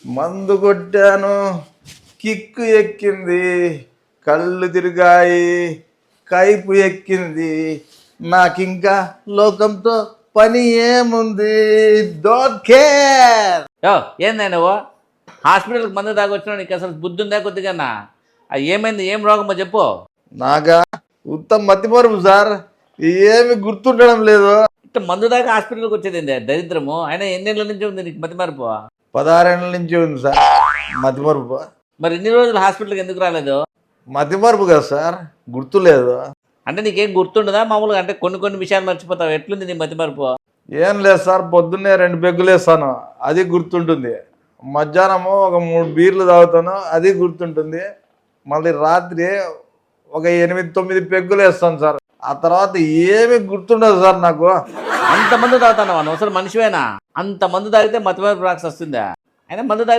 మందు కొట్టాను, కిక్కు ఎక్కింది, కళ్ళు తిరిగాయి, కైపు ఎక్కింది, నాకింకా లోకంతో పని ఏముంది. Don't care. యో ఏందా నువ్వు హాస్పిటల్కి మందు తాగొచ్చినా నీకు అసలు బుద్ధి ఉందా కొద్దిగా? అది ఏమైంది, ఏం రోగమో చెప్పు. నాగా ఉత్తమ మతిమరుపు సార్, ఏమి గుర్తుండడం లేదు. ఇట్లా మందు దాకా హాస్పిటల్కి వచ్చేది ఏంది దరిద్రము? అయినా ఎన్నేళ్ళ నుంచి ఉంది నీకు మతి మరపు? 16 ఏళ్ళ నుంచి ఉంది సార్ మతిమరుపు. మరి ఇన్ని రోజులు హాస్పిటల్కి ఎందుకు రాలేదు? మతిమరుపు కదా సార్, గుర్తులేదు. అంటే నీకేం గుర్తుండదా మామూలుగా? అంటే కొన్ని విషయాలు మర్చిపోతావు. ఎట్లుంది నీ మతి మరపు? ఏం లేదు సార్, పొద్దున్నే 2 పెగ్గులు వేస్తాను, అది గుర్తుంటుంది. మధ్యాహ్నము ఒక 3 బీర్లు తాగుతాను, అది గుర్తుంటుంది. మళ్ళీ రాత్రి ఒక 8-9 పెగ్గులు వేస్తాను సార్. ఆ తర్వాత ఏమి గుర్తుండదు సార్ నాకు. అంత మందు తాగుతాను నువ్వు? అసలు మనిషివేనా? అంత మందు తాగితే మతి మరపు రాక్స్ వస్తుందా? అయినా మందు